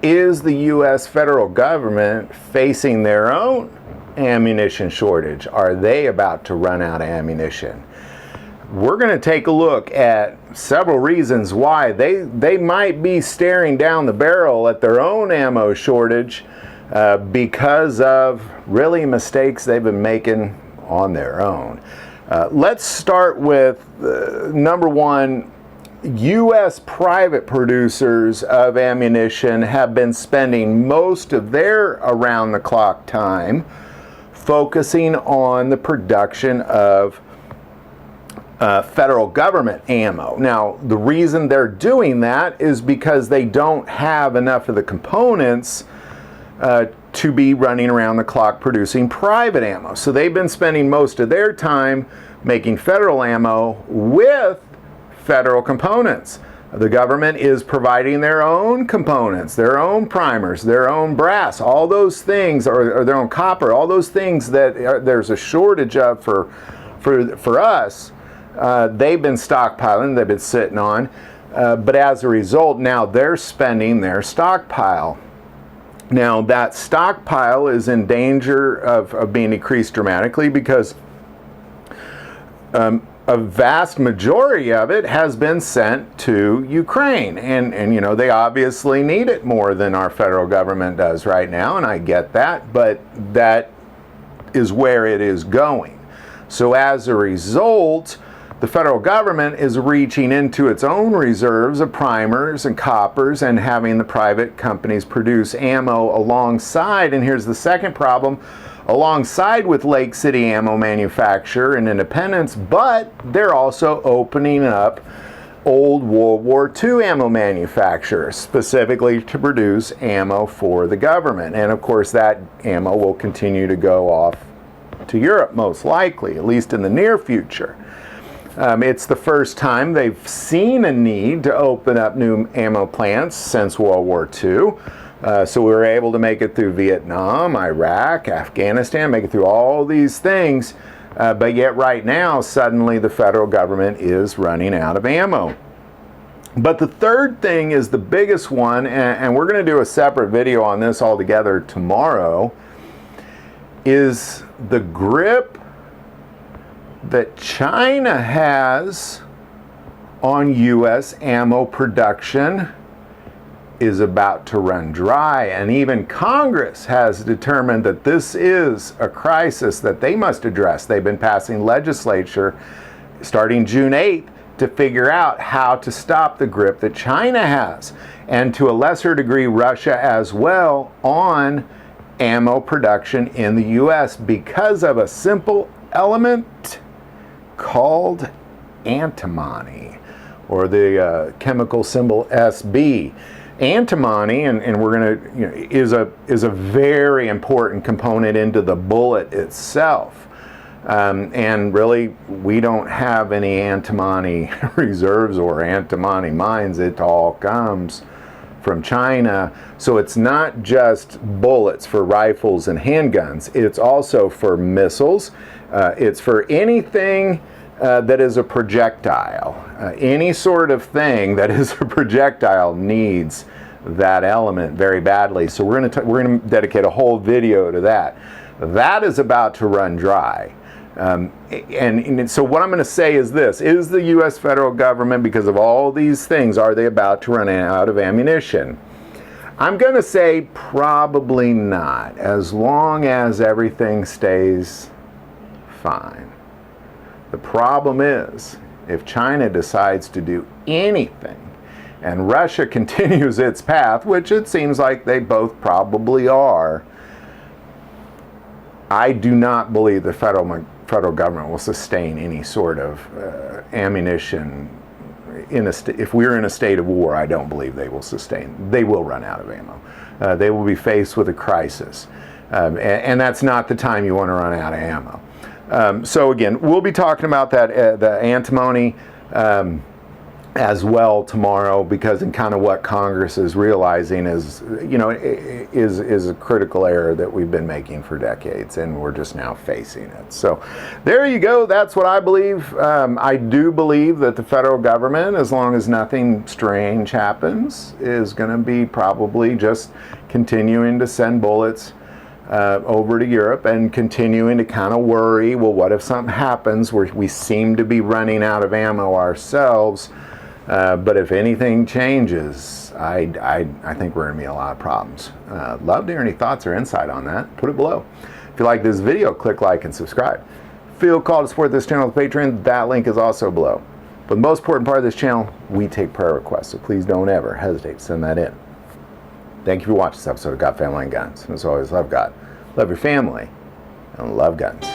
is the U.S. federal government facing their own ammunition shortage? Are they about to run out of ammunition? We're going to take a look at several reasons why they might be staring down the barrel at their own ammo shortage because of really mistakes they've been making on their own. Let's start with number one. U.S. private producers of ammunition have been spending most of their around-the-clock time focusing on the production of federal government ammo. Now, the reason they're doing that is because they don't have enough of the components to be running around the clock producing private ammo. So they've been spending most of their time making federal ammo with federal components. The government is providing their own components, their own primers, their own brass, all those things, or their own copper, all those things that there's a shortage of for us. They've been stockpiling, they've been sitting on, but as a result, now they're spending their stockpile. Now that stockpile is in danger of being decreased dramatically because a vast majority of it has been sent to Ukraine. And you know, they obviously need it more than our federal government does right now, and I get that, but that is where it is going. So as a result, the federal government is reaching into its own reserves of primers and coppers and having the private companies produce ammo alongside, and here's the second problem, alongside with Lake City Ammo Manufacturer and Independence, but they're also opening up old World War II ammo manufacturers, specifically to produce ammo for the government. And of course that ammo will continue to go off to Europe, most likely, at least in the near future. It's the first time they've seen a need to open up new ammo plants since World War II. So we were able to make it through Vietnam, Iraq, Afghanistan, make it through all these things, but yet right now, suddenly the federal government is running out of ammo. But the third thing is the biggest one, and we're going to do a separate video on this altogether tomorrow, is the grip that China has on U.S. ammo production is about to run dry, and even Congress has determined that this is a crisis that they must address. They've been passing legislature starting June 8th to figure out how to stop the grip that China has, and to a lesser degree Russia as well, on ammo production in the U.S. because of a simple element called antimony, or the chemical symbol SB. Antimony, and we're going to, you know, is a very important component into the bullet itself, and really we don't have any antimony reserves or antimony mines. It all comes from China. So it's not just bullets for rifles and handguns, it's also for missiles, it's for anything that is a projectile. Any sort of thing that is a projectile needs that element very badly. So we're going to dedicate a whole video to that. That is about to run dry. And so what I'm going to say is this: is the U.S. federal government, because of all these things, are they about to run out of ammunition? I'm going to say probably not, as long as everything stays fine. The problem is, if China decides to do anything, and Russia continues its path, which it seems like they both probably are, I do not believe the federal government will sustain any sort of ammunition. If we're in a state of war, I don't believe they will sustain. They will run out of ammo. They will be faced with a crisis. And that's not the time you want to run out of ammo. So again, we'll be talking about that, the antimony, as well tomorrow, because in kind of what Congress is realizing is, you know, is a critical error that we've been making for decades, and we're just now facing it. So there you go. That's what I believe. I do believe that the federal government, as long as nothing strange happens, is going to be probably just continuing to send bullets over to Europe and continuing to kind of worry, well, what if something happens where we seem to be running out of ammo ourselves? But if anything changes, I think we're going to be in a lot of problems. Love to hear any thoughts or insight on that. Put it below. If you like this video, click like and subscribe. Feel called to support this channel with Patreon. That link is also below. But the most important part of this channel, we take prayer requests, so please don't ever hesitate to send that in. Thank you for watching this episode of God, Family, and Guns. And as always, love God, love your family, and love guns.